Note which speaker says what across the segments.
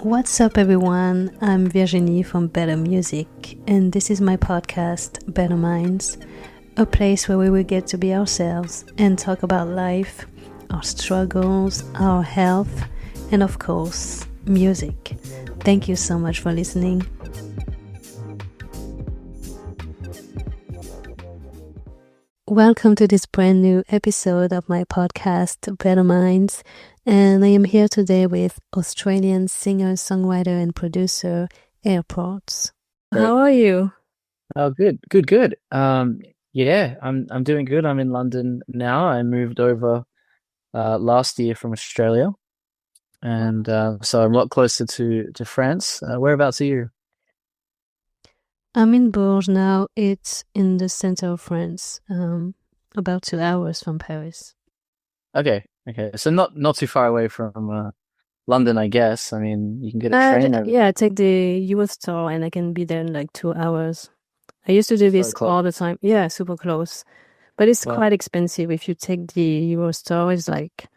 Speaker 1: What's up, everyone? I'm Virginie from Better Music, and this is my podcast, Better Minds, a place where we will get to be ourselves and talk about life, our struggles, our health, and of course, music. Thank you so much for listening. Welcome to this brand new episode of my podcast, Better Minds, and I am here today with Australian singer, songwriter, and producer Airports.
Speaker 2: Great.
Speaker 1: How are you?
Speaker 2: Oh, good. Yeah, I'm doing good. I'm in London now. I moved over last year from Australia, and so I'm a lot closer to France. Whereabouts are you?
Speaker 1: I'm in Bourges now. It's in the center of France, about 2 hours from Paris.
Speaker 2: Okay. So not too far away from London, I guess. I mean, you can get a train over.
Speaker 1: Yeah, I take the Eurostar and I can be there in like 2 hours. I used to do
Speaker 2: So
Speaker 1: this
Speaker 2: close.
Speaker 1: all the time. Yeah, super close. But it's
Speaker 2: Well,
Speaker 1: quite expensive if you take the Eurostar. It's like,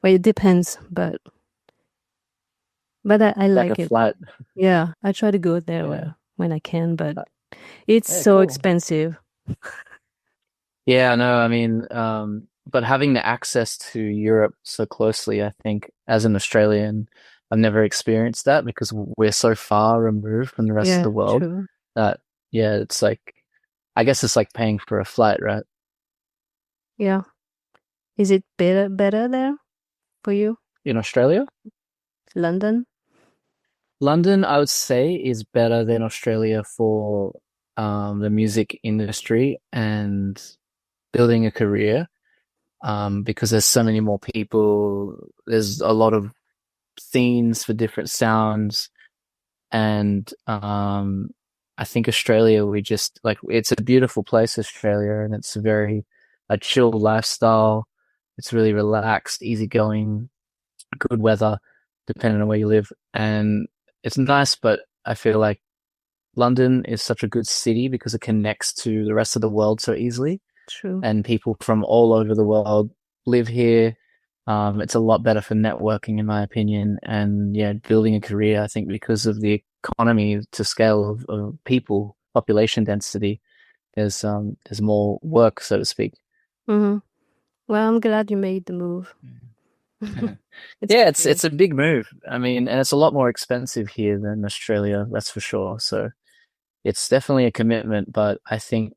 Speaker 1: well, it depends, but I
Speaker 2: like
Speaker 1: like
Speaker 2: a
Speaker 1: it.
Speaker 2: flight.
Speaker 1: Yeah, I try to go there
Speaker 2: Yeah.
Speaker 1: when I can, but it's
Speaker 2: Yeah,
Speaker 1: so
Speaker 2: cool.
Speaker 1: expensive.
Speaker 2: Yeah, no, I mean, but having the access to Europe so closely, I think, as an Australian, I've never experienced that because we're so far removed from the rest of
Speaker 1: Yeah,
Speaker 2: the world
Speaker 1: true.
Speaker 2: that, yeah, it's like, I guess it's like paying for a flight, right?
Speaker 1: Yeah. Is it better there for you?
Speaker 2: In Australia,
Speaker 1: London?
Speaker 2: London, I would say, is better than Australia for the music industry and building a career, because there's so many more people. There's a lot of scenes for different sounds, and I think Australia, we just like, it's a beautiful place, Australia, and it's a chill lifestyle. It's really relaxed, easygoing, good weather, depending on where you live, and it's nice. But I feel like London is such a good city because it connects to the rest of the world so easily,
Speaker 1: True.
Speaker 2: and people from all over the world live here. It's a lot better for networking, in my opinion, and yeah, building a career. I think because of the economy to scale of people, population density, there's more work, so to speak.
Speaker 1: Mm-hmm. Well, I'm glad you made the move. It's
Speaker 2: Yeah,
Speaker 1: great.
Speaker 2: it's a big move. I mean, and it's a lot more expensive here than Australia, that's for sure. So it's definitely a commitment, but I think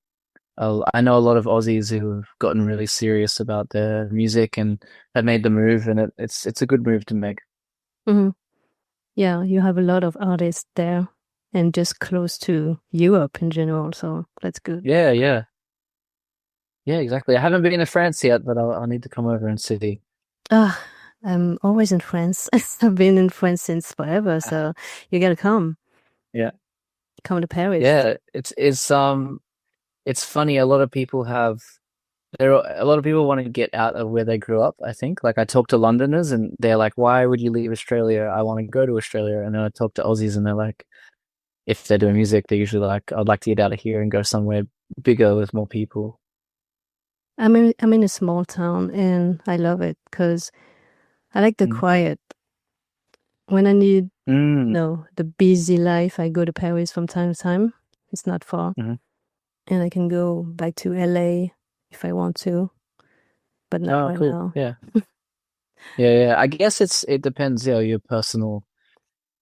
Speaker 2: I know a lot of Aussies who have gotten really serious about their music and have made the move, and it's a good move to make.
Speaker 1: Mm-hmm. Yeah, you have a lot of artists there and just close to Europe in general, so that's good.
Speaker 2: Yeah. Yeah, exactly. I haven't been to France yet, but I'll need to come over and see.
Speaker 1: Ah, I'm always in France. I've been in France since forever, so you gotta come.
Speaker 2: Yeah,
Speaker 1: Come to Paris.
Speaker 2: yeah. It's funny. A lot of people want to get out of where they grew up. I think. Like I talk to Londoners, and they're like, "Why would you leave Australia? I want to go to Australia." And then I talk to Aussies, and they're like, if they're doing music, they're usually like, "I'd like to get out of here and go somewhere bigger with more people."
Speaker 1: I'm in a small town and I love it because I like the
Speaker 2: Mm.
Speaker 1: quiet. When I need,
Speaker 2: Mm.
Speaker 1: the busy life, I go to Paris from time to time. It's not far.
Speaker 2: Mhm.
Speaker 1: And I can go back to LA if I want to, but not
Speaker 2: Oh,
Speaker 1: right
Speaker 2: cool.
Speaker 1: now.
Speaker 2: Yeah. I guess it depends, your personal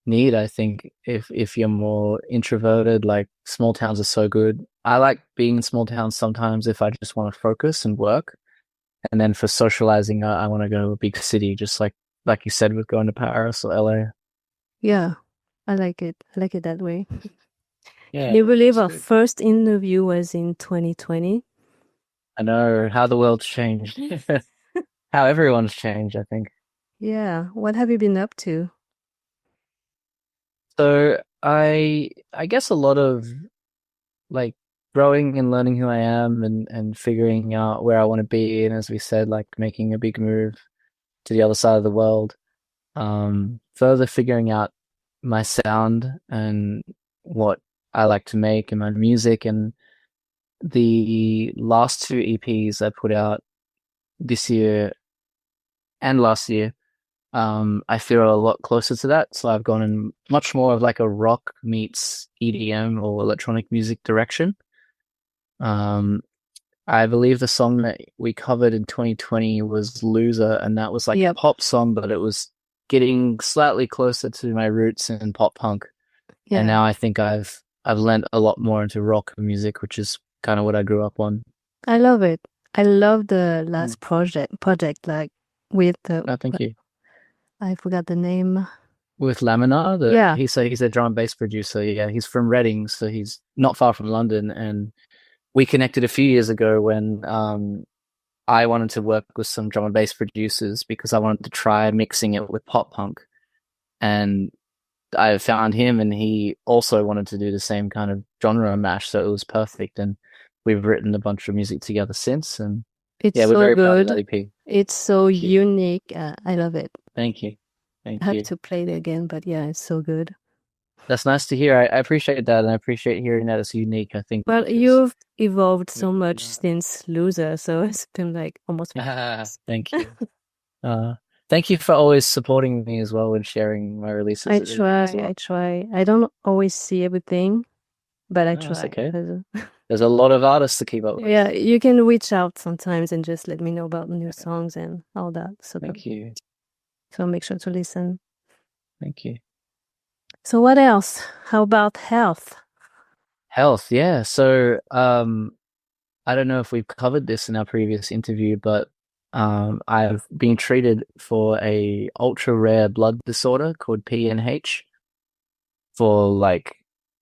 Speaker 2: need. I think if you're more introverted, like small towns are so good. I like being in small towns sometimes if I just want to focus and work. And then for socializing, I want to go to a big city, just like you said, with going to Paris or LA.
Speaker 1: Yeah, I like it. I like it that way. Can
Speaker 2: Yeah,
Speaker 1: you believe
Speaker 2: it's
Speaker 1: our
Speaker 2: good.
Speaker 1: first interview was in 2020?
Speaker 2: I know how the world's changed, how everyone's changed, I think.
Speaker 1: Yeah, what have you been up to?
Speaker 2: So I guess a lot of like growing and learning who I am, and figuring out where I want to be, and as we said, like making a big move to the other side of the world. Further figuring out my sound and what I like to make in my music, and the last two EPs I put out this year and last year I feel a lot closer to that. So I've gone in much more of like a rock meets EDM or electronic music direction. Um, I believe the song that we covered in 2020 was Loser, and that was like a
Speaker 1: Yep.
Speaker 2: pop song, but it was getting slightly closer to my roots in pop punk. And
Speaker 1: Yeah.
Speaker 2: now I think I've lent a lot more into rock music, which is kind of what I grew up on.
Speaker 1: I love it. I love the
Speaker 2: Mm.
Speaker 1: last project like with the
Speaker 2: No, thank you.
Speaker 1: I forgot the name.
Speaker 2: With Laminar,
Speaker 1: Yeah.
Speaker 2: he's a drum and bass producer. Yeah, he's from Reading, so he's not far from London. And we connected a few years ago when I wanted to work with some drum and bass producers because I wanted to try mixing it with pop punk. And I found him, and he also wanted to do the same kind of genre mash, so it was perfect. And we've written a bunch of music together since. And
Speaker 1: It's
Speaker 2: yeah, we're
Speaker 1: so
Speaker 2: very proud of that
Speaker 1: good.
Speaker 2: EP.
Speaker 1: It's so
Speaker 2: Thank you.
Speaker 1: unique. I love it.
Speaker 2: Thank you.
Speaker 1: I
Speaker 2: Thank
Speaker 1: have
Speaker 2: you.
Speaker 1: to play it again, but yeah, it's so good.
Speaker 2: That's nice to hear. I appreciate that, and I appreciate hearing that it's unique. I think
Speaker 1: Well,
Speaker 2: because
Speaker 1: you've evolved
Speaker 2: we,
Speaker 1: so much since Loser, so it's been like almost 5 years.
Speaker 2: thank you. Uh, thank you for always supporting me as well and sharing my releases.
Speaker 1: I
Speaker 2: It really means a
Speaker 1: try, I
Speaker 2: lot.
Speaker 1: try. I don't always see everything, but I
Speaker 2: No, that's
Speaker 1: try.
Speaker 2: okay. There's a lot of artists to keep up with.
Speaker 1: Yeah, you can reach out sometimes and just let me know about new songs and all that.
Speaker 2: Thank you.
Speaker 1: So make sure to listen.
Speaker 2: Thank you.
Speaker 1: So what else? How about health?
Speaker 2: Health, yeah. So, I don't know if we've covered this in our previous interview, but I've been treated for a ultra rare blood disorder called PNH for like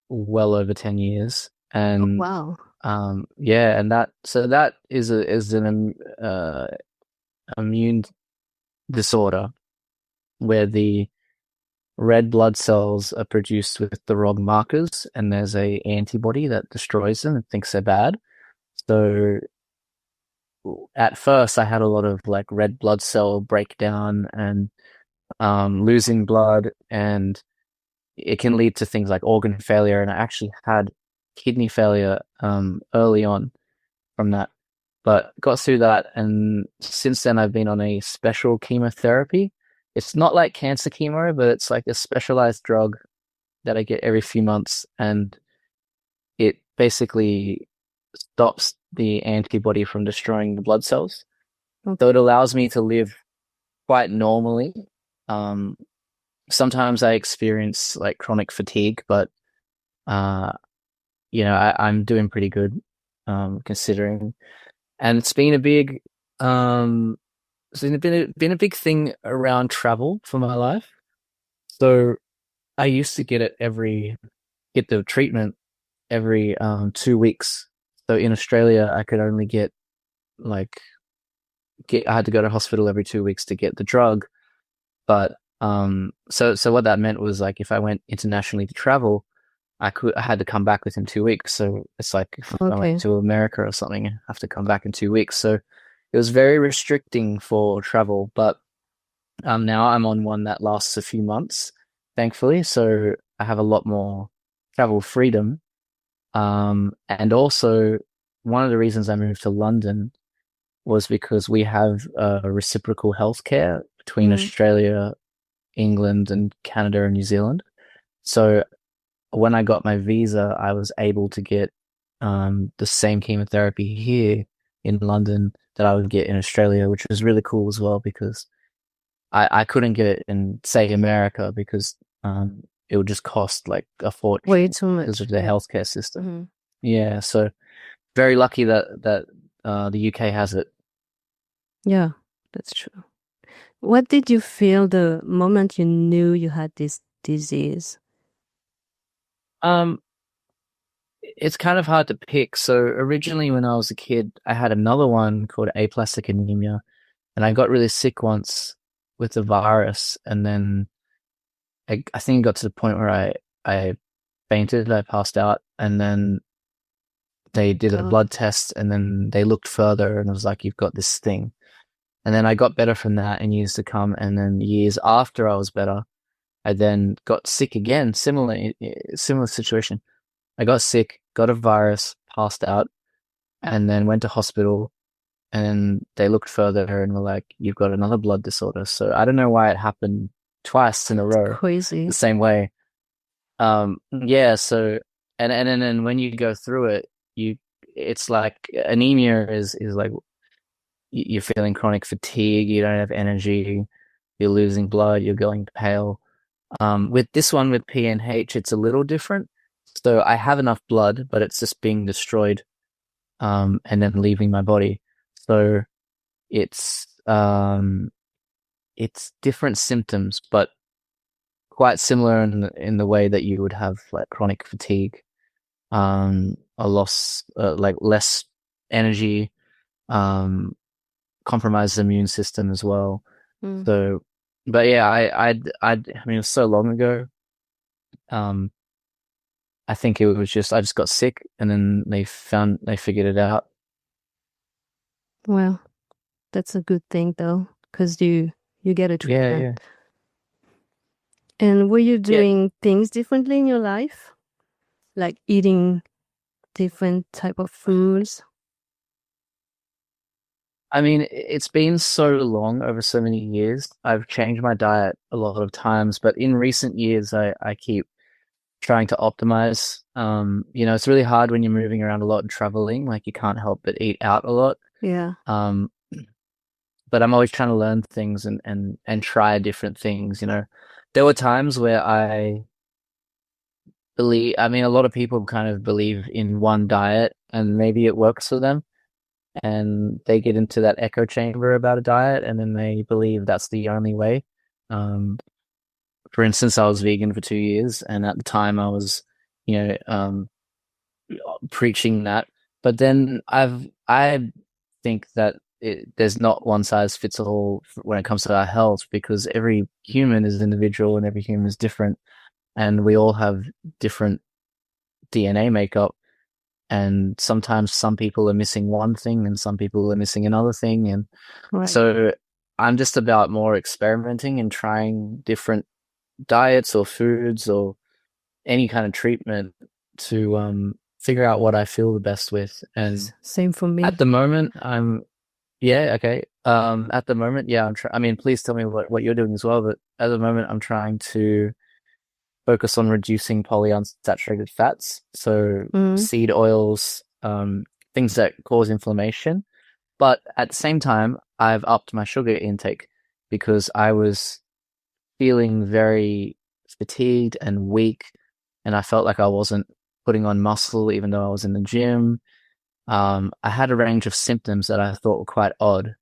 Speaker 2: well over 10 years. And
Speaker 1: Wow.
Speaker 2: yeah, and that is an immune disorder where the red blood cells are produced with the wrong markers, and there's a antibody that destroys them and thinks they're bad. So at first I had a lot of like red blood cell breakdown and losing blood, and it can lead to things like organ failure. And I actually had kidney failure early on from that, but got through that. And since then, I've been on a special chemotherapy. It's not like cancer chemo, but it's like a specialized drug that I get every few months, and it basically stops the antibody from destroying the blood cells. So it allows me to live quite normally. Sometimes I experience like chronic fatigue, but I'm doing pretty good considering. And it's been a big been a big thing around travel for my life. So I used to get the treatment every 2 weeks. So in Australia, I could only I had to go to hospital every 2 weeks to get the drug. But so what that meant was like if I went internationally to travel, I had to come back within 2 weeks. So it's like if I went to America or something, I have to come back in 2 weeks. So it was very restricting for travel. But now I'm on one that lasts a few months, thankfully. So I have a lot more travel freedom. And also one of the reasons I moved to London was because we have reciprocal healthcare between Australia, England, and Canada and New Zealand. So when I got my visa, I was able to get the same chemotherapy here in London that I would get in Australia, which was really cool as well because I couldn't get it in, say, America because it would just cost like a fortune
Speaker 1: way too much
Speaker 2: because of the healthcare system. Yeah, so very lucky that the UK has it.
Speaker 1: Yeah, that's true. What did you feel the moment you knew you had this disease?
Speaker 2: It's kind of hard to pick. So originally when I was a kid, I had another one called aplastic anemia, and I got really sick once with the virus, and then I think it got to the point where I fainted, I passed out, and then they did a blood test, and then they looked further and it was like, you've got this thing. And then I got better from that in years to come, and then years after I was better, I then got sick again, similar situation. I got sick, got a virus, passed out, and then went to hospital. And then they looked further and were like, you've got another blood disorder. So I don't know why it happened twice in a row the
Speaker 1: Crazy.
Speaker 2: same way. Yeah, so and then when you go through it, it's like anemia is like you're feeling chronic fatigue, you don't have energy, you're losing blood, you're going pale. With this one with PNH, it's a little different. So I have enough blood, but it's just being destroyed, and then leaving my body. So it's it's different symptoms, but quite similar in the way that you would have like chronic fatigue, a loss, like less energy, um, compromised immune system as well.
Speaker 1: Mm.
Speaker 2: So, but yeah, I mean, it was so long ago. Um, I think it was just I just got sick, and then they figured it out.
Speaker 1: Well, that's a good thing though, because you get a
Speaker 2: Yeah,
Speaker 1: treatment.
Speaker 2: yeah,
Speaker 1: And were you
Speaker 2: yeah.
Speaker 1: doing things differently in your life, like eating different type of foods?
Speaker 2: I mean, it's been so long over so many years. I've changed my diet a lot of times, but in recent years, I keep trying to optimize. It's really hard when you're moving around a lot and traveling. Like you can't help but eat out a lot.
Speaker 1: Yeah,
Speaker 2: Um, but I'm always trying to learn things and try different things. There were times where I mean, a lot of people kind of believe in one diet and maybe it works for them. And they get into that echo chamber about a diet and then they believe that's the only way. Um, for instance, I was vegan for 2 years and at the time I was, you know, preaching that. But then I think that there's not one size fits all when it comes to our health because every human is individual and every human is different and we all have different DNA makeup. And sometimes some people are missing one thing and some people are missing another thing. And
Speaker 1: right.
Speaker 2: so I'm just about more experimenting and trying different diets or foods or any kind of treatment to figure out what I feel the best with. And
Speaker 1: Same for me.
Speaker 2: at the moment, yeah, okay. At the moment, yeah, I mean, please tell me what you're doing as well. But at the moment, I'm trying to focus on reducing polyunsaturated fats, so
Speaker 1: Mm.
Speaker 2: seed oils, things that cause inflammation. But at the same time, I've upped my sugar intake because I was feeling very fatigued and weak, and I felt like I wasn't putting on muscle even though I was in the gym. I had a range of symptoms that I thought were quite odd.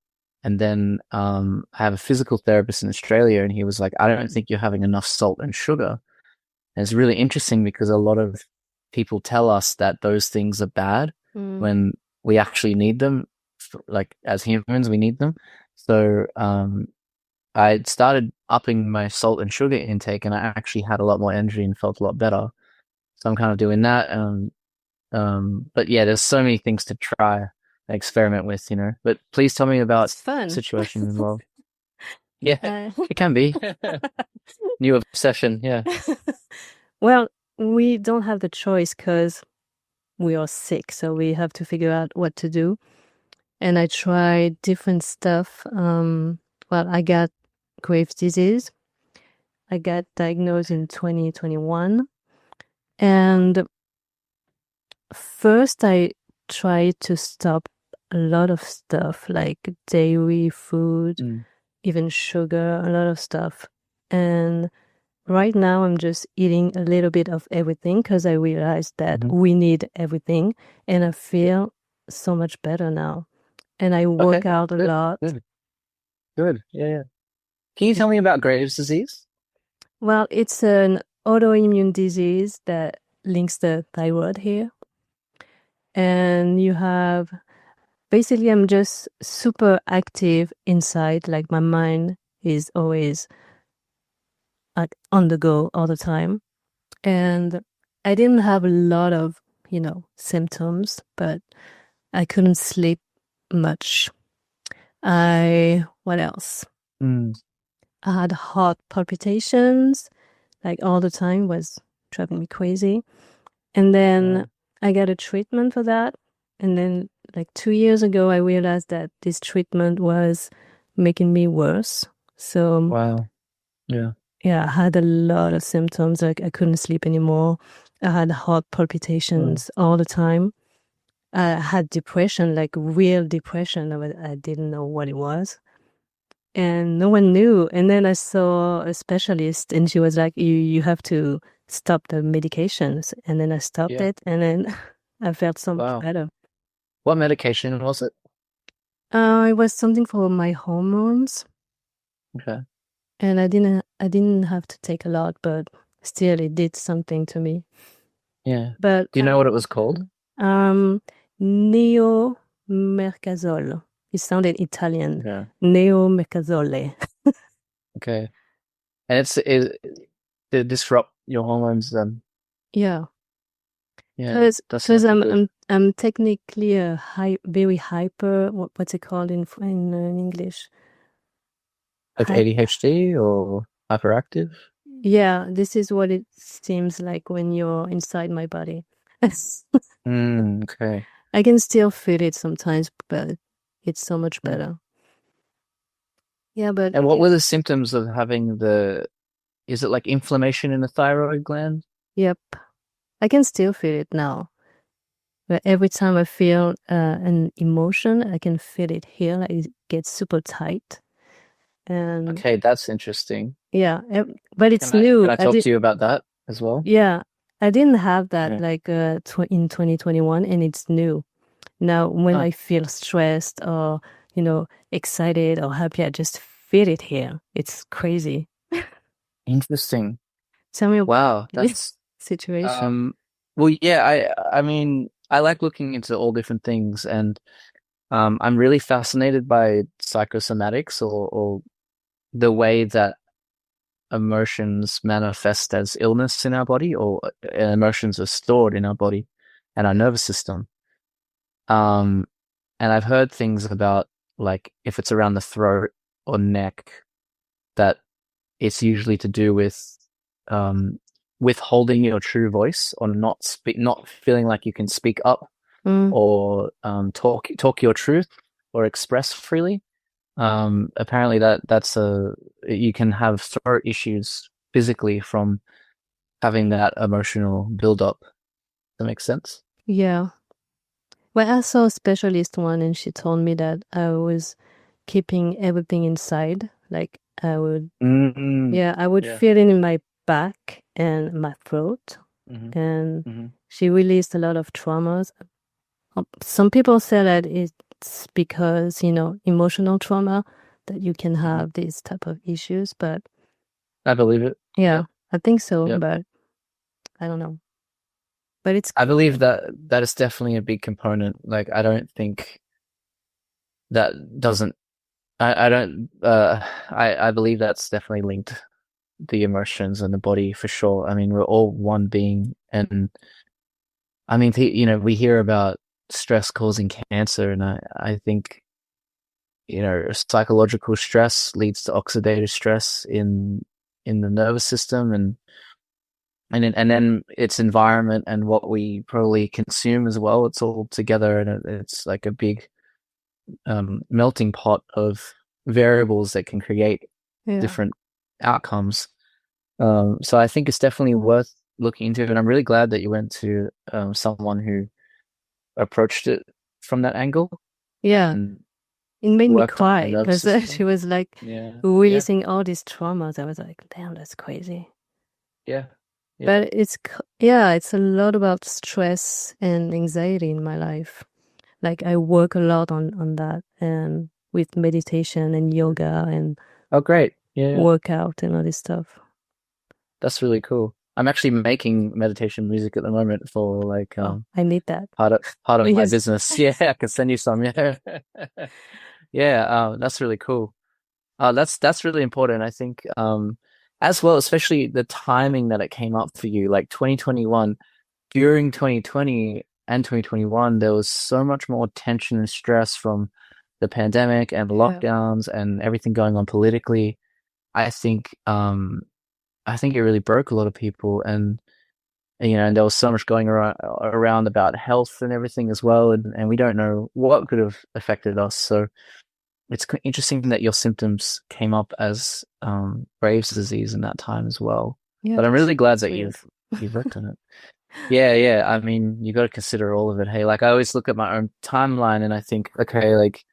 Speaker 2: And then I have a physical therapist in Australia, and he was like, I don't think you're having enough salt and sugar. And it's really interesting because a lot of people tell us that those things are bad
Speaker 1: Mm.
Speaker 2: when we actually need them. Like as humans, we need them. So I started upping my salt and sugar intake, and I actually had a lot more energy and felt a lot better. So I'm kind of doing that. But yeah, there's so many things to try and experiment with. But please tell me about
Speaker 1: It's fun.
Speaker 2: the situation involved. Yeah,
Speaker 1: Uh,
Speaker 2: it can be. New obsession. Yeah.
Speaker 1: well, we don't have the choice because we are sick, so we have to figure out what to do. And I tried different stuff. Well, I got Graves' disease. I got diagnosed in 2021. And first, I tried to stop a lot of stuff like dairy food,
Speaker 2: Mm.
Speaker 1: even sugar, a lot of stuff. And right now, I'm just eating a little bit of everything because I realized that
Speaker 2: Mhm.
Speaker 1: we need everything. And I feel so much better now. And I work
Speaker 2: Okay.
Speaker 1: out a
Speaker 2: Good.
Speaker 1: lot.
Speaker 2: Good. Good. Yeah, yeah. Can you tell me about Graves' disease?
Speaker 1: Well, it's an autoimmune disease that links the thyroid here. And you have basically, I'm just super active inside. Like my mind is always on the go all the time. And I didn't have a lot of, symptoms, but I couldn't sleep much. What else?
Speaker 2: Mm.
Speaker 1: I had heart palpitations, like all the time, was driving me crazy. And then
Speaker 2: Wow.
Speaker 1: I got a treatment for that. And then like 2 years ago, I realized that this treatment was making me worse. So
Speaker 2: Wow. Yeah.
Speaker 1: yeah, I had a lot of symptoms. Like I couldn't sleep anymore. I had heart
Speaker 2: Mm.
Speaker 1: palpitations all the time. I had depression, like real depression. I didn't know what it was. And no one knew. And then I saw a specialist and she was like, you have to stop the medications. And then I stopped
Speaker 2: Yeah.
Speaker 1: it and then I felt so much
Speaker 2: Wow.
Speaker 1: better.
Speaker 2: What medication was it?
Speaker 1: It was something for my hormones.
Speaker 2: Okay.
Speaker 1: And I didn't have to take a lot, but still it did something to me.
Speaker 2: Yeah.
Speaker 1: But
Speaker 2: Do you know what it was called?
Speaker 1: um neomercazole. It sounded Italian.
Speaker 2: Yeah.
Speaker 1: Neomercazole.
Speaker 2: Okay. And it disrupt your hormones then.
Speaker 1: Yeah.
Speaker 2: Yeah. That's
Speaker 1: Because
Speaker 2: not good.
Speaker 1: I'm technically a very hyper, what's it called in English?
Speaker 2: Like
Speaker 1: Hy
Speaker 2: ADHD or hyperactive?
Speaker 1: Yeah, this is what it seems like when you're inside my body.
Speaker 2: Okay.
Speaker 1: I can still feel it sometimes, but it's so much
Speaker 2: Yeah.
Speaker 1: better. Yeah, but
Speaker 2: And what were the symptoms of having is it like inflammation in the thyroid gland?
Speaker 1: yep, I can still feel it now. But every time I feel an emotion, I can feel it here. Like it gets super tight. And
Speaker 2: Okay, that's interesting.
Speaker 1: yeah, but it's
Speaker 2: Can
Speaker 1: new.
Speaker 2: I talk to you about that as well?
Speaker 1: Yeah, I didn't have that
Speaker 2: Okay.
Speaker 1: like in 2021, and it's new. Now, when
Speaker 2: Oh,
Speaker 1: I feel stressed or, excited or happy, I just feel it here. It's crazy.
Speaker 2: interesting.
Speaker 1: Tell me about
Speaker 2: Wow,
Speaker 1: this
Speaker 2: that's
Speaker 1: situation.
Speaker 2: well, yeah, I mean, I like looking into all different things, and I'm really fascinated by psychosomatics or the way that emotions manifest as illness in our body, or emotions are stored in our body and our nervous system. Um, and I've heard things about, like, if it's around the throat or neck, that it's usually to do with um, withholding your true voice, or not feeling like you can speak up,
Speaker 1: Mm,
Speaker 2: or talk your truth or express freely. Apparently that's you can have throat issues physically from having that emotional buildup. That makes sense?
Speaker 1: yeah. Well, I saw a specialist one, and she told me that I was keeping everything inside. Like
Speaker 2: Mm-hmm.
Speaker 1: yeah, I would
Speaker 2: Yeah.
Speaker 1: feel it in my back and my throat.
Speaker 2: Mm-hmm.
Speaker 1: And
Speaker 2: Mm-hmm.
Speaker 1: she released a lot of traumas. Some people say that it's because, emotional trauma that you can
Speaker 2: Mm-hmm.
Speaker 1: have these type of issues, but
Speaker 2: I believe it.
Speaker 1: yeah,
Speaker 2: Yep.
Speaker 1: I think so,
Speaker 2: Yep.
Speaker 1: but I don't know. But it's
Speaker 2: I believe that that is definitely a big component. Like, I don't think that doesn't. I don't. I believe that's definitely linked, the emotions and the body, for sure. I mean, we're all one being, and I mean, we hear about stress causing cancer, and I think, psychological stress leads to oxidative stress in the nervous system, and then its environment and what we probably consume as well. It's all together, and it's like a big melting pot of variables that can create
Speaker 1: yeah.
Speaker 2: different outcomes. So I think it's definitely worth looking into, and I'm really glad that you went to someone who approached it from that angle
Speaker 1: Yeah.
Speaker 2: and
Speaker 1: It made me
Speaker 2: worked on your
Speaker 1: cry
Speaker 2: nervous
Speaker 1: because she
Speaker 2: system.
Speaker 1: was like
Speaker 2: Yeah, yeah,
Speaker 1: releasing all these traumas. I was like, damn, that's crazy.
Speaker 2: yeah, yeah.
Speaker 1: But yeah, it's a lot about stress and anxiety in my life. Like I work a lot on that and with meditation and yoga and
Speaker 2: Oh, great. Yeah,
Speaker 1: workout and all this stuff.
Speaker 2: that's really cool. I'm actually making meditation music at the moment for, like,
Speaker 1: Oh, I need that.
Speaker 2: part of my
Speaker 1: Please.
Speaker 2: business. Yeah, I can send you some. Yeah, yeah. That's really cool. That's really important. I think, as well, especially the timing that it came up for you, like 2021. During 2020 and 2021, there was so much more tension and stress from the pandemic and
Speaker 1: Yeah.
Speaker 2: lockdowns and everything going on politically. I think, I think it really broke a lot of people, and and there was so much going around about health and everything as well, and we don't know what could have affected us. So it's interesting that your symptoms came up as Graves' disease in that time as well.
Speaker 1: Yeah,
Speaker 2: But I'm really glad
Speaker 1: that's
Speaker 2: that
Speaker 1: weird.
Speaker 2: you've worked on it. Yeah, yeah. I mean, you got to consider all of it. Hey, like I always look at my own timeline and I think, okay, like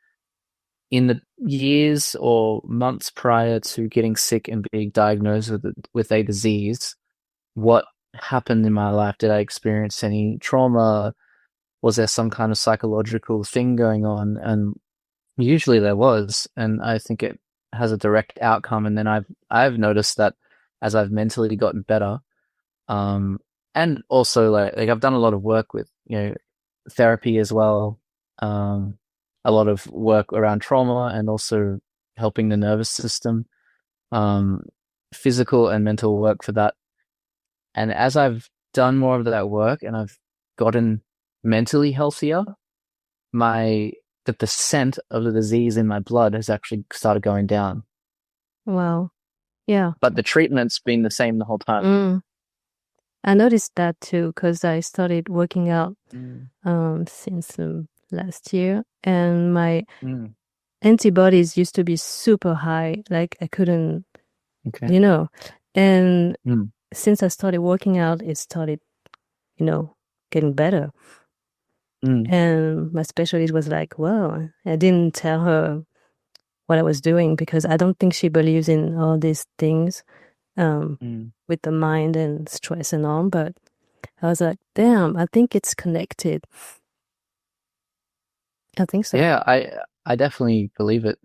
Speaker 2: in the years or months prior to getting sick and being diagnosed with a disease, what happened in my life? Did I experience any trauma? Was there some kind of psychological thing going on? And usually there was, and I think it has a direct outcome. And then I've noticed that as I've mentally gotten better, um, and also like I've done a lot of work with therapy as well, a lot of work around trauma and also helping the nervous system, um, physical and mental work for that. And as I've done more of that work and I've gotten mentally healthier, the percent of the disease in my blood has actually started going down.
Speaker 1: Wow. Yeah.
Speaker 2: But the treatment's been the same the whole time.
Speaker 1: Mm. I noticed that too because I started working out since last year, and my antibodies used to be super high. Like I couldn't, and since I started working out, it started, getting better. And my specialist was like, well, I didn't tell her what I was doing because I don't think she believes in all these things with the mind and stress and all. But I was like, damn, I think it's connected. I think so.
Speaker 2: Yeah, I definitely believe it.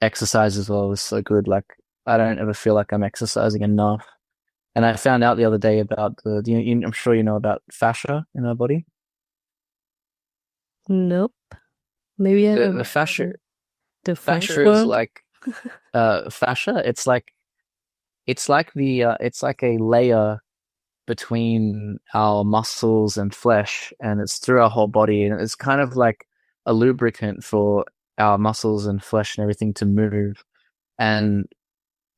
Speaker 2: Exercise as well is so good. Like I don't ever feel like I'm exercising enough. And I found out the other day about I'm sure you know about fascia in our body.
Speaker 1: Nope. Maybe I
Speaker 2: The fascia.
Speaker 1: The French
Speaker 2: Fascia is
Speaker 1: word.
Speaker 2: like fascia. It's like it's like a layer between our muscles and flesh, and it's through our whole body, and it's kind of like a lubricant for our muscles and flesh and everything to move. And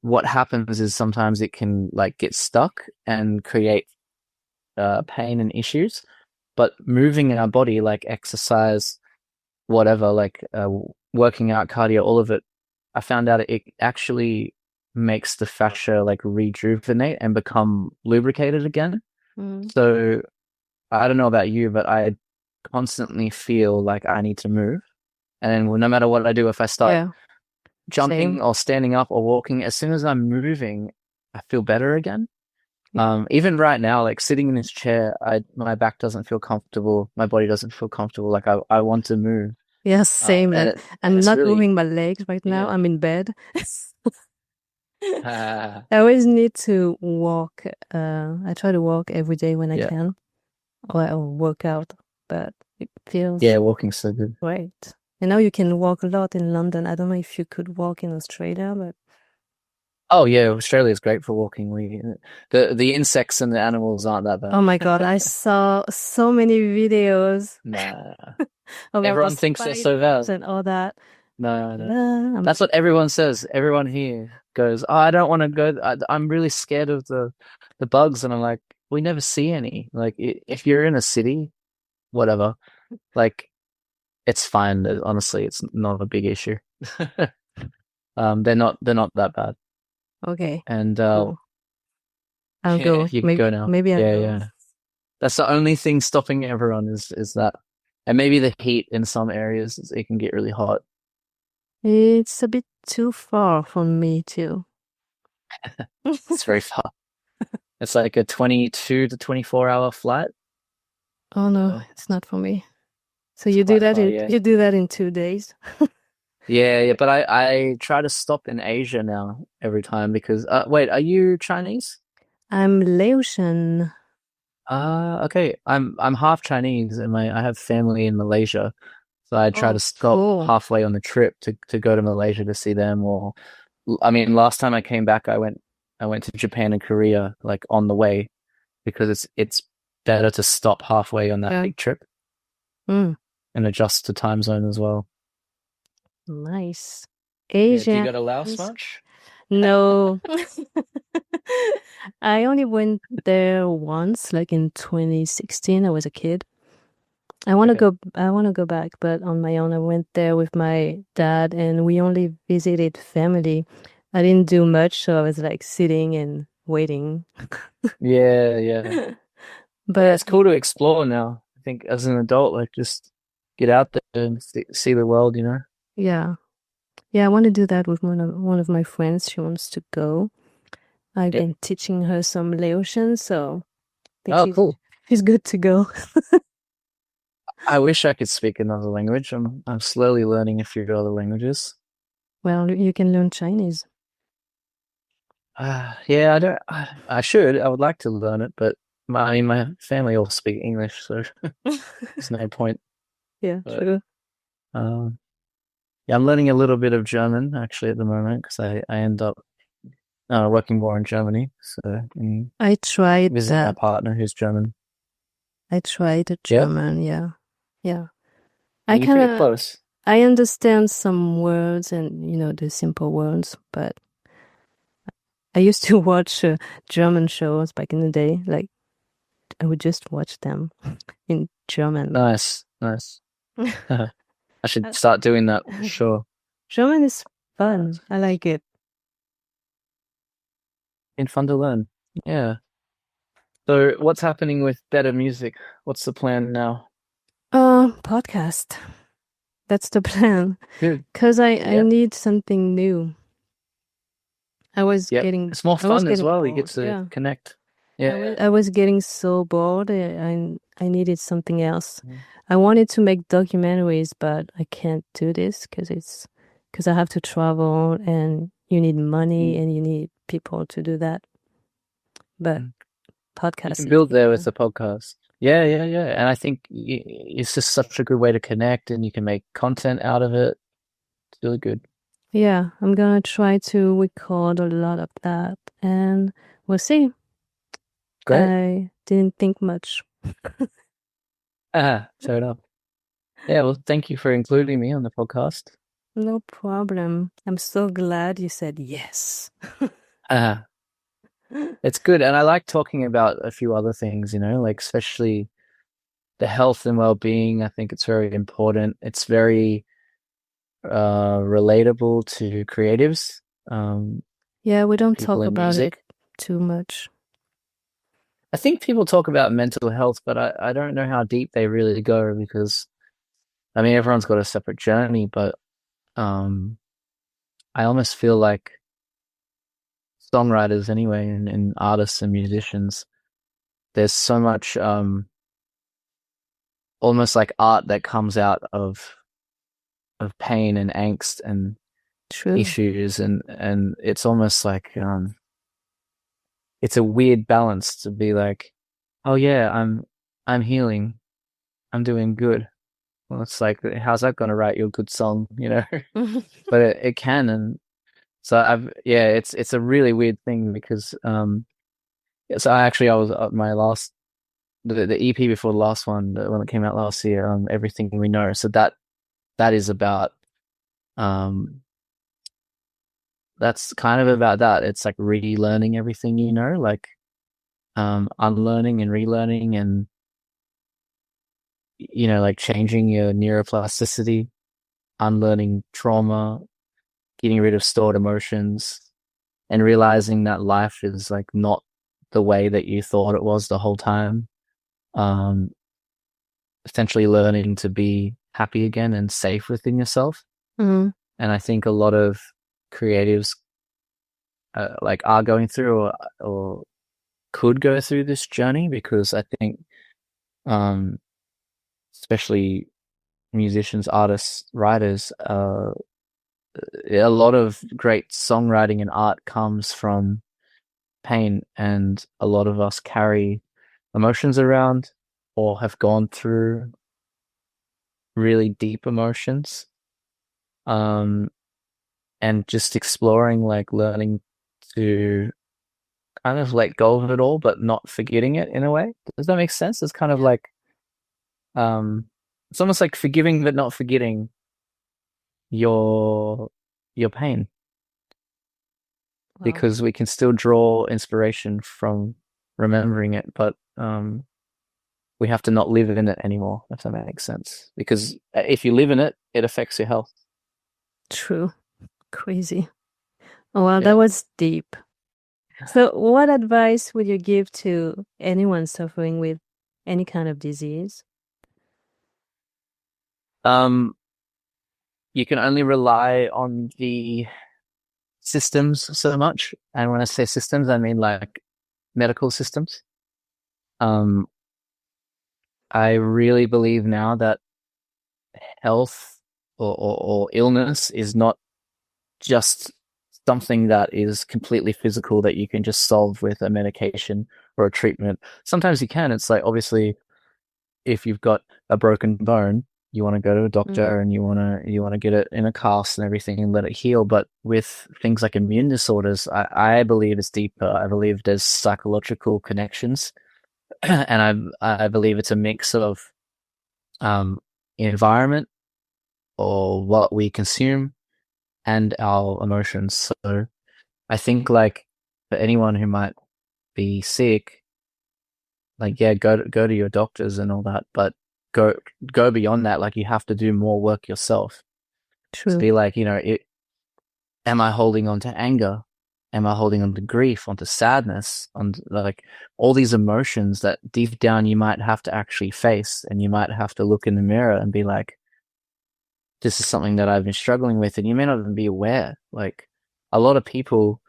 Speaker 2: what happens is sometimes it can like get stuck and create pain and issues. But moving our body, like exercise, whatever, like working out, cardio, all of it, I found out it actually makes the fascia like rejuvenate and become lubricated again. So I don't know about you, but I constantly feel like I need to move. And then no matter what I do, if I start jumping or standing up or walking, as soon as I'm moving, I feel better again. Even right now, like sitting in this chair, my back doesn't feel comfortable. My body doesn't feel comfortable. Like I want to move.
Speaker 1: Yes, same. I'm not moving my legs right now.
Speaker 2: Yeah.
Speaker 1: I'm in bed. I always need to walk. I try to walk every day when I can, or work out. But it feels
Speaker 2: walking's so good.
Speaker 1: Great. And now you can walk a lot in London. I don't know if you could walk in Australia, but
Speaker 2: oh yeah, Australia is great for walking. The insects and the animals aren't that bad.
Speaker 1: oh my God, I saw so many videos.
Speaker 2: Nah.
Speaker 1: About
Speaker 2: Everyone thinks they're so bad.
Speaker 1: And all that.
Speaker 2: No. That's what everyone says. Everyone here goes, "Oh, I don't want to go. I'm really scared of the bugs." And I'm like, we never see any. Like, if you're in a city, whatever, like, it's fine. Honestly, it's not a big issue. They're not that bad.
Speaker 1: Okay.
Speaker 2: And
Speaker 1: cool. I'll go.
Speaker 2: You can go now.
Speaker 1: Maybe I'll go.
Speaker 2: Yeah. That's the only thing stopping everyone is that. And maybe the heat in some areas, it can get really hot.
Speaker 1: It's a bit too far from me too.
Speaker 2: It's very far. It's like a 22 to 24-hour flight.
Speaker 1: Oh no, it's not for me. So you do that you do that in 2 days?
Speaker 2: Yeah, but I try to stop in Asia now every time because wait, are you Chinese?
Speaker 1: I'm Laotian.
Speaker 2: Okay. I'm half Chinese and I have family in Malaysia. So I try to stop halfway on the trip to go to Malaysia to see them. Or I mean, last time I came back I went to Japan and Korea like on the way because it's better to stop halfway on that big trip. And adjust to time zone as well.
Speaker 1: Nice. Asia.
Speaker 2: Do you go to Laos much?
Speaker 1: No. I only went there once, like in 2016. I was a kid. I want to
Speaker 2: Okay.
Speaker 1: go. I want to go back, but on my own. I went there with my dad, and we only visited family. I didn't do much, so I was like sitting and waiting.
Speaker 2: Yeah, yeah. Yeah,
Speaker 1: But
Speaker 2: it's cool to explore now. I think as an adult, like just get out there and see the world, you know?
Speaker 1: yeah, yeah, I want to do that with one of my friends. She wants to go. I've
Speaker 2: Yeah.
Speaker 1: been teaching her some Laotian, so I think
Speaker 2: Oh, cool.
Speaker 1: she's good to go.
Speaker 2: I wish I could speak another language. I'm slowly learning a few other languages.
Speaker 1: Well, you can learn Chinese.
Speaker 2: Yeah, I don't. I should. I would like to learn it, but I mean, my family all speak English, so there's no point.
Speaker 1: Yeah,
Speaker 2: But
Speaker 1: true.
Speaker 2: um, yeah, I'm learning a little bit of German actually at the moment because I end up working more in Germany, so
Speaker 1: I tried
Speaker 2: visit my
Speaker 1: that.
Speaker 2: partner who's German.
Speaker 1: I tried the
Speaker 2: Yeah,
Speaker 1: German. Yeah, yeah. I
Speaker 2: you're
Speaker 1: kind
Speaker 2: pretty
Speaker 1: of
Speaker 2: close.
Speaker 1: I understand some words and the simple words, but I used to watch German shows back in the day. Like I would just watch them in German.
Speaker 2: Nice, nice. I should start doing that for sure.
Speaker 1: German is
Speaker 2: Uh,
Speaker 1: fun. I like it.
Speaker 2: Been fun to learn. Yeah. So, what's happening with better music? What's the plan now?
Speaker 1: Podcast. That's the plan.
Speaker 2: Good.
Speaker 1: 'Cause I
Speaker 2: Yeah.
Speaker 1: need something new. I was
Speaker 2: Yep.
Speaker 1: getting
Speaker 2: It's more
Speaker 1: I was
Speaker 2: fun as
Speaker 1: getting
Speaker 2: well. You get
Speaker 1: bored.
Speaker 2: to
Speaker 1: Yeah.
Speaker 2: connect.
Speaker 1: I was
Speaker 2: Yeah.
Speaker 1: I was getting so bored. I needed something else.
Speaker 2: Mhm.
Speaker 1: I wanted to make documentaries, but I can't do this because I have to travel and you need money
Speaker 2: Mm.
Speaker 1: and you need people to do that. But
Speaker 2: Mm. You
Speaker 1: podcast
Speaker 2: can
Speaker 1: is
Speaker 2: build there with
Speaker 1: easier.
Speaker 2: the podcast. Yeah, yeah, yeah. And I think it's just such a good way to connect and you can make content out of it. It's really good.
Speaker 1: Yeah, I'm gonna try to record a lot of that and we'll see.
Speaker 2: Great.
Speaker 1: I didn't think much.
Speaker 2: Fair enough. Yeah, well, thank you for including me on the podcast.
Speaker 1: No problem. I'm so glad you said yes.
Speaker 2: Uh, it's good. And I like talking about a few other things, you know, like especially the health and well-being. I think it's very important. It's very relatable to creatives,
Speaker 1: Yeah, we don't
Speaker 2: people
Speaker 1: talk
Speaker 2: in
Speaker 1: about it
Speaker 2: music.
Speaker 1: too much.
Speaker 2: I think people talk about mental health, but I don't know how deep they really go because I mean everyone's got a separate journey, but um, I almost feel like songwriters anyway and artists and musicians, there's so much almost like art that comes out of pain and angst and
Speaker 1: True.
Speaker 2: issues and it's almost like it's a weird balance to be like, oh yeah, I'm healing, I'm doing good. Well, it's like, how's that going to write you a good song, you know? But it can, and so yeah, it's a really weird thing because so I was my last the EP before the last one, the one that came out last year, Everything We Know. So that is about um that's kind of about that. It's like relearning everything you know, like unlearning and relearning and you know, like changing your neuroplasticity, unlearning trauma, getting rid of stored emotions, and realizing that life is like not the way that you thought it was the whole time. Um, Essentially learning to be happy again and safe within yourself.
Speaker 1: Mm,
Speaker 2: And I think a lot of creatives like are going through or could go through this journey because I think um, especially musicians, artists, writers, a lot of great songwriting and art comes from pain, and a lot of us carry emotions around or have gone through really deep emotions. Um, and just exploring, like learning to kind of let go of it all, but not forgetting it in a way. Does that make sense? It's kind of
Speaker 1: yeah.
Speaker 2: like, it's almost like forgiving but not forgetting your your pain.
Speaker 1: Wow.
Speaker 2: because we can still draw inspiration from remembering it, but we have to not live in it anymore, if that makes sense. Because if you live in it, it affects your health.
Speaker 1: True. Crazy. Oh, wow, that
Speaker 2: Yeah.
Speaker 1: was deep. So, what advice would you give to anyone suffering with any kind of disease?
Speaker 2: You can only rely on the systems so much. And when I say systems, I mean like medical systems. Um, I really believe now that health or illness is not just something that is completely physical that you can just solve with a medication or a treatment. Sometimes you can. It's like, obviously, if you've got a broken bone, you want to go to a
Speaker 1: Mm,
Speaker 2: doctor and you want to get it in a cast and everything and let it heal. But with things like immune disorders, I believe it's deeper. I believe there's psychological connections, and I believe it's a mix of um, environment or what we consume and our emotions. So I think, like, for anyone who might be sick, like, yeah, go to your doctors and all that, but go go beyond that. Like, you have to do more work yourself to
Speaker 1: true.
Speaker 2: be like, am I holding on to anger? Am I holding on to grief, onto sadness, on like all these emotions that deep down you might have to actually face, and you might have to look in the mirror and be like, this is something that I've been struggling with, and you may not even be aware. Like, a lot of people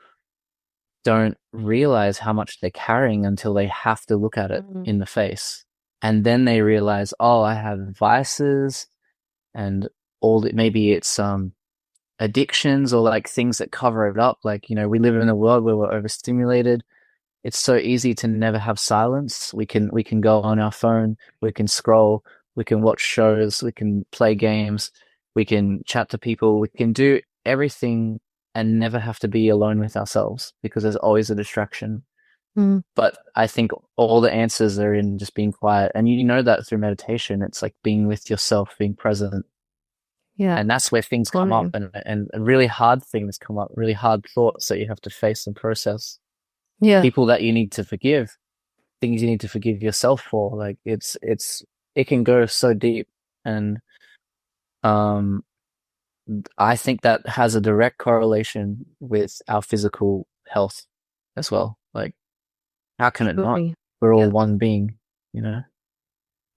Speaker 2: don't realize how much they're carrying until they have to look at it
Speaker 1: Mm,
Speaker 2: in the face. And then they realize, oh, I have vices and maybe it's addictions or like things that cover it up. Like, we live in a world where we're overstimulated. It's so easy to never have silence. We can go on our phone, we can scroll, we can watch shows, we can play games, we can chat to people, we can do everything and never have to be alone with ourselves because there's always a distraction.
Speaker 1: mm,
Speaker 2: But I think all the answers are in just being quiet. And you know that through meditation, it's like being with yourself, being present.
Speaker 1: yeah,
Speaker 2: And that's where things come up,
Speaker 1: totally.
Speaker 2: and really hard things come up, really hard thoughts that you have to face and process.
Speaker 1: Yeah,
Speaker 2: People that you need to forgive, things you need to forgive yourself for. Like, it can go so deep. And um I think that has a direct correlation with our physical health as well. Like, how can it not?
Speaker 1: truly.
Speaker 2: We're all
Speaker 1: Yeah.
Speaker 2: one being, you know?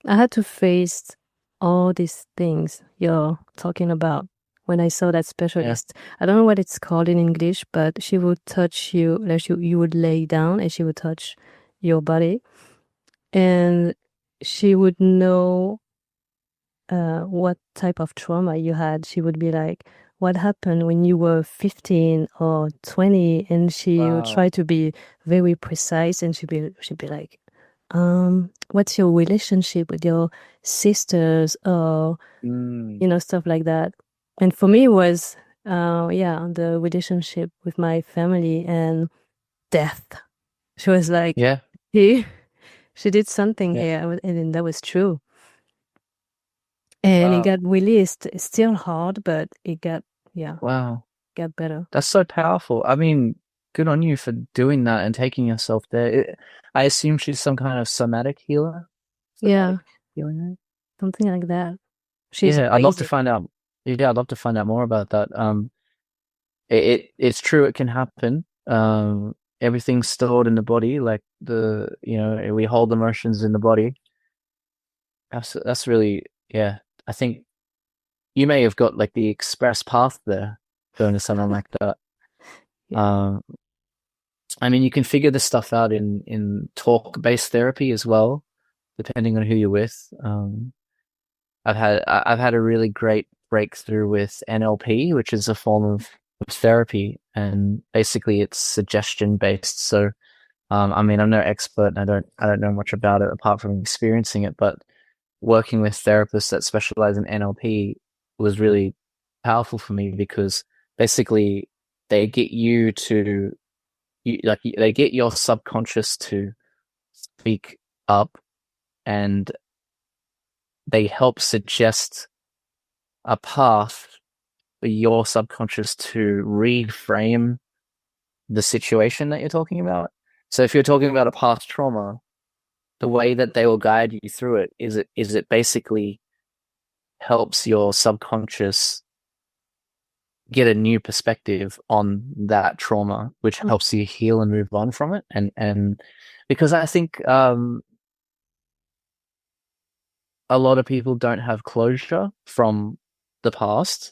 Speaker 1: I had to face all these things you're talking about when I saw that
Speaker 2: Yeah.
Speaker 1: specialist. I don't know what it's called in English, but she would touch you, like you would lay down and she would touch your body, and she would know what type of trauma you had. She would be like, what happened when you were 15 or 20? And she would try
Speaker 2: Wow.
Speaker 1: to be very precise, and she'd be like, what's your relationship with your sisters, or
Speaker 2: Mm.
Speaker 1: stuff like that. And for me, it was yeah, the relationship with my family and death. She was like,
Speaker 2: Yeah.
Speaker 1: he she did something
Speaker 2: Yeah.
Speaker 1: here, and then that was true. And it
Speaker 2: Wow.
Speaker 1: got released. It's still hard, but it got, yeah,
Speaker 2: Wow.
Speaker 1: got better.
Speaker 2: That's so powerful. I mean, good on you for doing that and taking yourself there. I assume she's some kind of somatic healer.
Speaker 1: Yeah,
Speaker 2: Somatic healing, right?
Speaker 1: something like that. She's
Speaker 2: Yeah, I'd love to
Speaker 1: amazing.
Speaker 2: find out. Yeah, I'd love to find out more about that. It's true, it can happen. Everything's stored in the body, like we hold emotions in the body. That's really, yeah. I think you may have got like the express path there, going to someone like that.
Speaker 1: Yeah.
Speaker 2: Um, I mean, you can figure this stuff out in talk-based therapy as well, depending on who you're with. I've had a really great breakthrough with NLP, which is a form of therapy, and basically it's suggestion based. So, I mean, I'm no expert, and I don't know much about it apart from experiencing it, but working with therapists that specialize in NLP was really powerful for me because basically they get they get your subconscious to speak up, and they help suggest a path for your subconscious to reframe the situation that you're talking about. So if you're talking about a past trauma, the way that they will guide you through it is it basically helps your subconscious get a new perspective on that trauma, which helps you heal and move on from it. And because I think a lot of people don't have closure from the past,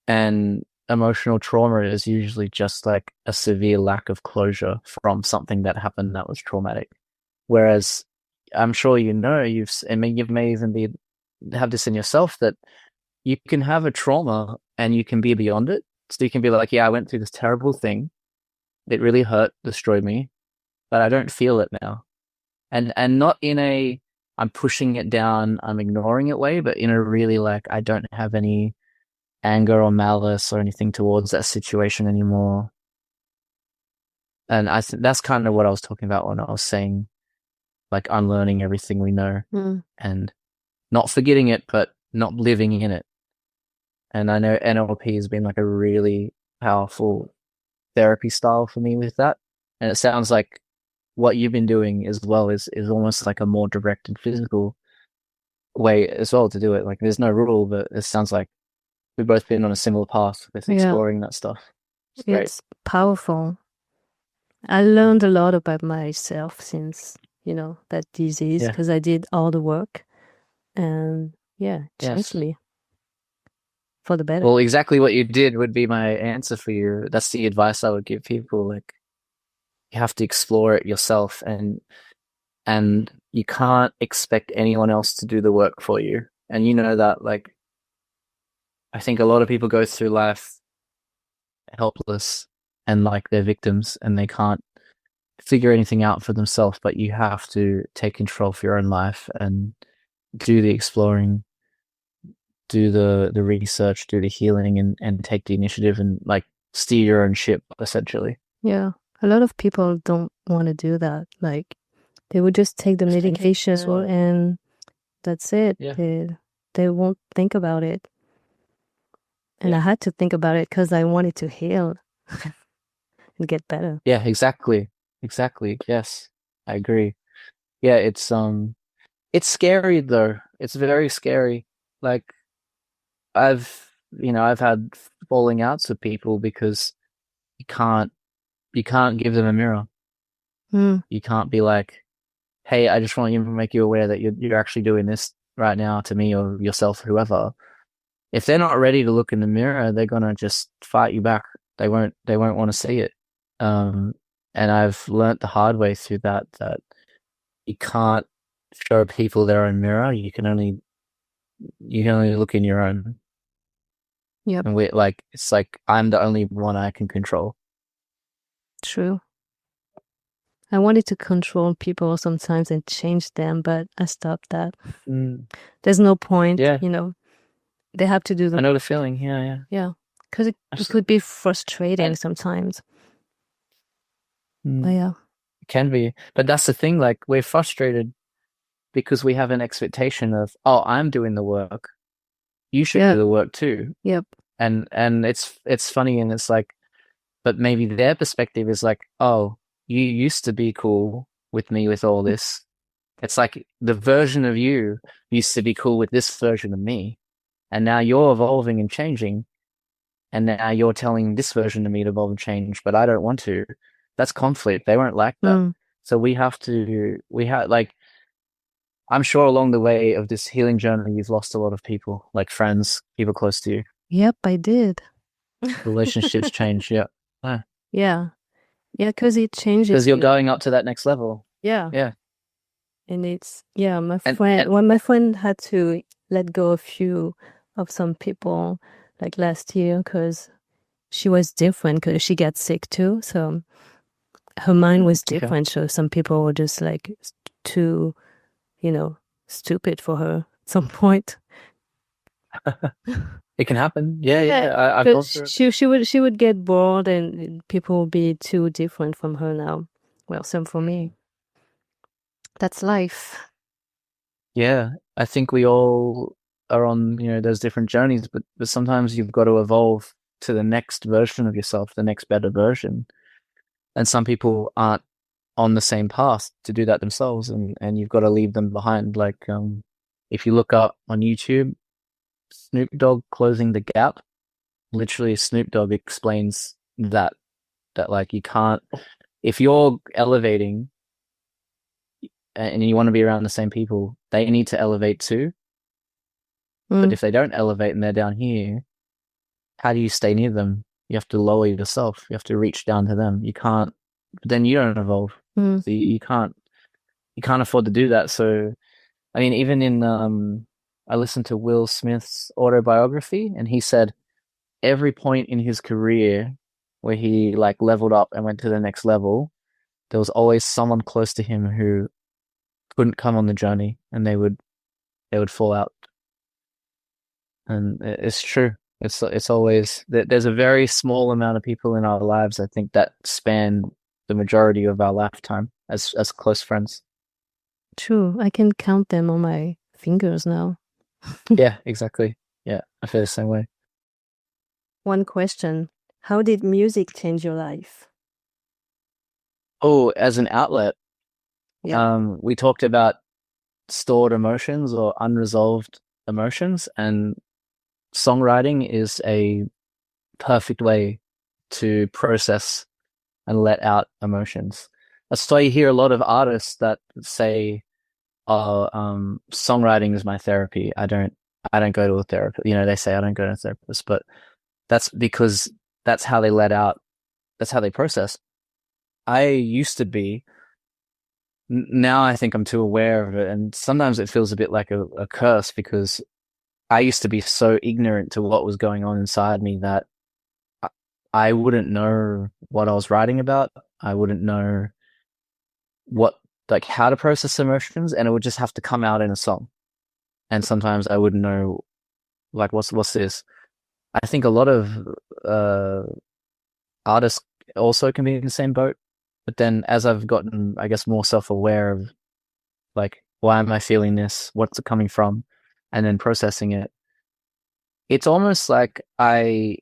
Speaker 2: and emotional trauma is usually just like a severe lack of closure from something that happened that was traumatic. Whereas I'm sure you know, you may even have this in yourself, that you can have a trauma and you can be beyond it. So you can be like, yeah, I went through this terrible thing. It really hurt, destroyed me, but I don't feel it now. And not in a I'm pushing it down, I'm ignoring it way, but in a really like I don't have any anger or malice or anything towards that situation anymore. And I think that's kind of what I was talking about when I was saying like unlearning everything we know and not forgetting it, but not living in it. And I know NLP has been like a really powerful therapy style for me with that. And it sounds like what you've been doing as well is almost like a more direct and physical way as well to do it. Like there's no rule, but it sounds like we've both been on a similar path with exploring that stuff.
Speaker 1: It's powerful. I learned a lot about myself since, that disease, because I did all the work, and changed me for the better.
Speaker 2: Well, exactly what you did would be my answer for you. That's the advice I would give people. Like, you have to explore it yourself, and you can't expect anyone else to do the work for you. And you know that, like, I think a lot of people go through life helpless and like they're victims and they can't figure anything out for themselves, but you have to take control for your own life and do the exploring, do the research, do the healing, and take the initiative and like steer your own ship, essentially.
Speaker 1: Yeah. A lot of people don't want to do that. Like, they would just take the medication and that's it.
Speaker 2: Yeah.
Speaker 1: They won't think about it. And I had to think about it because I wanted to heal and get better.
Speaker 2: Yeah, exactly. Yes, I agree. Yeah, it's scary though. It's very scary. Like I've had falling outs with people because you can't give them a mirror. You can't be like, hey, I just want to make you aware that you're actually doing this right now to me or yourself, whoever. If they're not ready to look in the mirror, they're gonna just fight you back. They won't want to see it. And I've learnt the hard way through that you can't show people their own mirror. You can only look in your own.
Speaker 1: Yep.
Speaker 2: And it's like I'm the only one I can control.
Speaker 1: True. I wanted to control people sometimes and change them, but I stopped that. There's no point.
Speaker 2: Yeah.
Speaker 1: They have to do the.
Speaker 2: I know the feeling. Yeah.
Speaker 1: Yeah, because it could be frustrating sometimes. But yeah,
Speaker 2: it can be. But that's the thing. Like we're frustrated because we have an expectation of, oh, I'm doing the work. You should do the work too.
Speaker 1: Yep.
Speaker 2: And it's funny, and it's like, but maybe their perspective is like, oh, you used to be cool with me with all this. It's like the version of you used to be cool with this version of me. And now you're evolving and changing. And now you're telling this version of me to evolve and change, but I don't want to. That's conflict. They won't like that. So like, I'm sure along the way of this healing journey, you've lost a lot of people, like friends, people close to you.
Speaker 1: Yep, I did.
Speaker 2: Relationships change. Yeah.
Speaker 1: Yeah. Yeah, because it changes.
Speaker 2: Because you're going up to that next level.
Speaker 1: Yeah.
Speaker 2: Yeah.
Speaker 1: And it's, my friend, when my friend had to let go of some people like last year because she was different, because she got sick too. So her mind was different. So some people were just like too, stupid for her at some point.
Speaker 2: It can happen. Yeah. I've gone through it.
Speaker 1: She would get bored and people would be too different from her now. Well, some for me. That's life.
Speaker 2: Yeah. I think we all are on, those different journeys, but sometimes you've got to evolve to the next version of yourself, the next better version. And some people aren't on the same path to do that themselves, and you've got to leave them behind. Like, if you look up on YouTube, Snoop Dogg Closing the Gap, literally Snoop Dogg explains that like you can't, if you're elevating and you want to be around the same people, they need to elevate too. But if they don't elevate and they're down here, how do you stay near them? You have to lower yourself. You have to reach down to them. You can't, then you don't evolve. So you can't afford to do that. So, I mean, even in, I listened to Will Smith's autobiography, and he said every point in his career where he like leveled up and went to the next level, there was always someone close to him who couldn't come on the journey, and they would fall out. And it's true. It's always, there's a very small amount of people in our lives, I think, that span the majority of our lifetime as close friends.
Speaker 1: True. I can count them on my fingers now.
Speaker 2: Yeah, exactly. Yeah, I feel the same way.
Speaker 1: One question. How did music change your life?
Speaker 2: Oh, as an outlet.
Speaker 1: Yeah.
Speaker 2: We talked about stored emotions or unresolved emotions, and songwriting is a perfect way to process and let out emotions. That's why you hear a lot of artists that say, "Oh, songwriting is my therapy. I don't go to a therapist." You know, they say I don't go to a therapist, but that's because that's how they let out. That's how they process. I used to be. Now I think I'm too aware of it, and sometimes it feels a bit like a curse, because I used to be so ignorant to what was going on inside me that I wouldn't know what I was writing about. I wouldn't know how to process emotions, and it would just have to come out in a song. And sometimes I wouldn't know, like, what's this? I think a lot of artists also can be in the same boat. But then as I've gotten, I guess, more self-aware of, like, why am I feeling this? What's it coming from? And then processing it, it's almost like I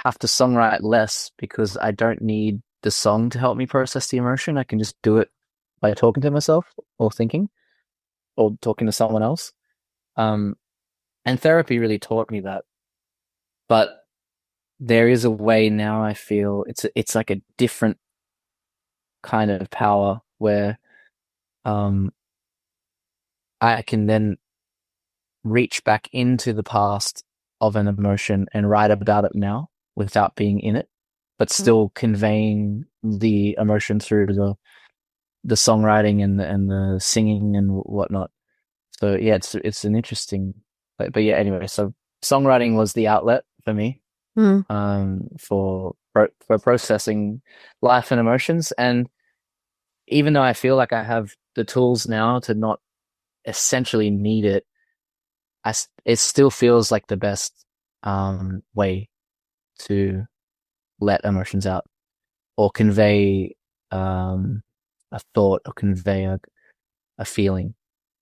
Speaker 2: have to songwrite less because I don't need the song to help me process the emotion. I can just do it by talking to myself or thinking or talking to someone else. And therapy really taught me that. But there is a way now, I feel it's like a different kind of power where I can then reach back into the past of an emotion and write about it now without being in it, but still conveying the emotion through the songwriting and the singing and whatnot. So yeah, it's an interesting, but yeah, anyway, so songwriting was the outlet for me, for processing life and emotions. And even though I feel like I have the tools now to not essentially need it, it still feels like the best way to let emotions out or convey a thought or convey a feeling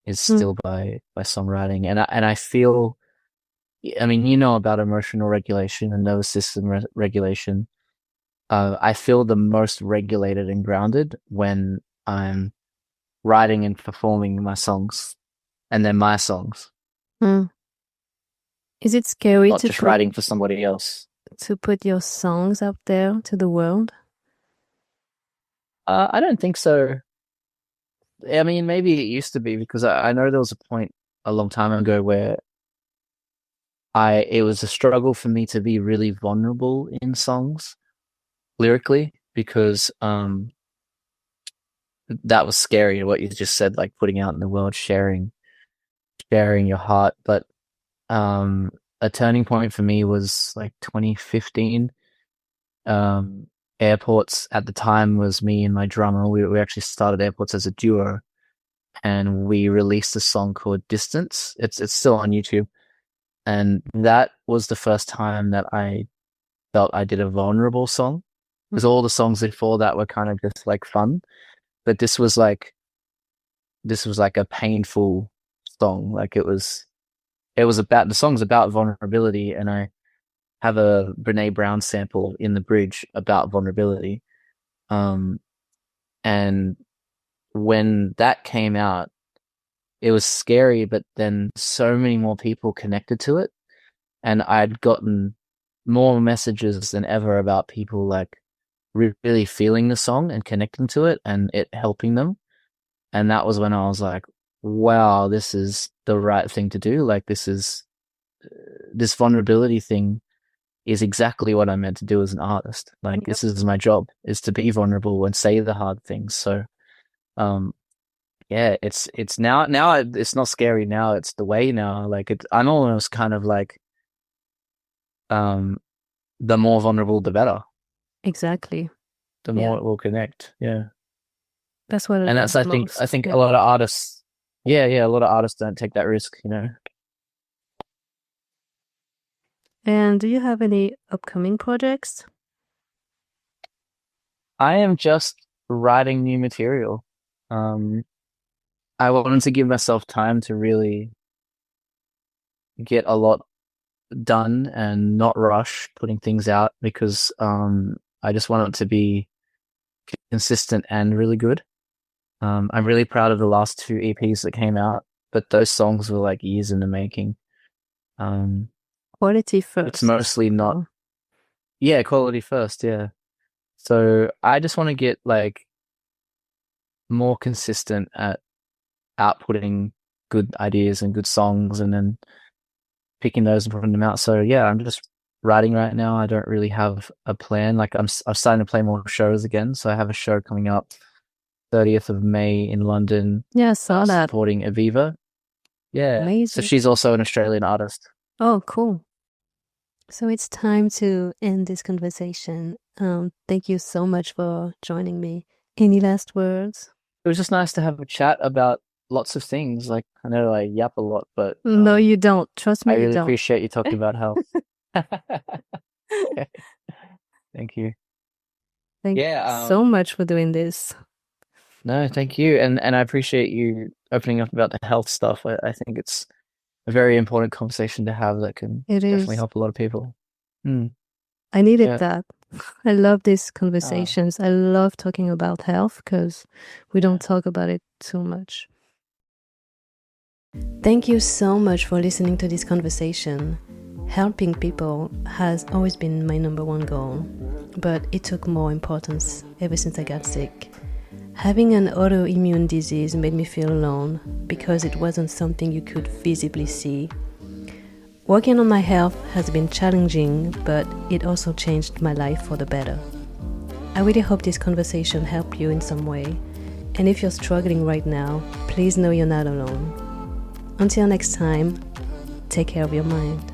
Speaker 2: is still by songwriting. And I feel, I mean, you know about emotional regulation and nervous system regulation. I feel the most regulated and grounded when I'm writing and performing my songs, and they're my songs.
Speaker 1: Is it scary
Speaker 2: not just writing for somebody else?
Speaker 1: To put your songs out there to the world?
Speaker 2: I don't think so. I mean, maybe it used to be, because I know there was a point a long time ago where it was a struggle for me to be really vulnerable in songs lyrically, because that was scary, what you just said, like putting out in the world, sharing your heart. But a turning point for me was like 2015. Airports at the time was me and my drummer. We actually started Airports as a duo, and we released a song called Distance. It's still on YouTube. And that was the first time that I felt I did a vulnerable song, because all the songs before that were kind of just like fun. But this was like a painful song. Like it was about, the song's about vulnerability, and have a Brene Brown sample in the bridge about vulnerability. And when that came out, it was scary, but then so many more people connected to it. And I'd gotten more messages than ever about people like really feeling the song and connecting to it and it helping them. And that was when I was like, wow, this is the right thing to do. Like this vulnerability thing is exactly what I'm meant to do as an artist. Like
Speaker 1: Yep.
Speaker 2: this is my job, is to be vulnerable and say the hard things. So, yeah, it's now it's not scary now. It's the way now. Like I'm almost kind of like, the more vulnerable, the better.
Speaker 1: Exactly.
Speaker 2: The more it will connect. Yeah.
Speaker 1: That's what
Speaker 2: And that's, I think
Speaker 1: yeah.
Speaker 2: a lot of artists, a lot of artists don't take that risk, you know.
Speaker 1: And do you have any upcoming projects?
Speaker 2: I am just writing new material. I wanted to give myself time to really get a lot done and not rush putting things out because I just want it to be consistent and really good. I'm really proud of the last 2 EPs that came out, but those songs were like years in the making.
Speaker 1: Quality first.
Speaker 2: It's mostly not. Yeah, quality first. Yeah. So I just want to get like more consistent at outputting good ideas and good songs, and then picking those and putting them out. So yeah, I'm just writing right now. I don't really have a plan. Like I'm starting to play more shows again. So I have a show coming up 30th of May in London.
Speaker 1: Yeah, I saw that.
Speaker 2: Supporting Aviva. Yeah.
Speaker 1: Amazing.
Speaker 2: So she's also an Australian artist.
Speaker 1: Oh, cool. So it's time to end this conversation. Thank you so much for joining me. Any last words?
Speaker 2: It was just nice to have a chat about lots of things. Like I know I yap a lot, but
Speaker 1: no, you don't. Trust me,
Speaker 2: I really
Speaker 1: you don't.
Speaker 2: appreciate you talking about health. Thank you.
Speaker 1: Thank you so much for doing this.
Speaker 2: No, thank you. And I appreciate you opening up about the health stuff. I think it's a very important conversation to have that can definitely help a lot of people.
Speaker 1: I needed that. I love these conversations. I love talking about health because we don't talk about it too much. Thank you so much for listening to this conversation. Helping people has always been my #1 goal, but it took more importance ever since I got sick. Having an autoimmune disease made me feel alone because it wasn't something you could visibly see. Working on my health has been challenging, but it also changed my life for the better. I really hope this conversation helped you in some way, and if you're struggling right now, please know you're not alone. Until next time, take care of your mind.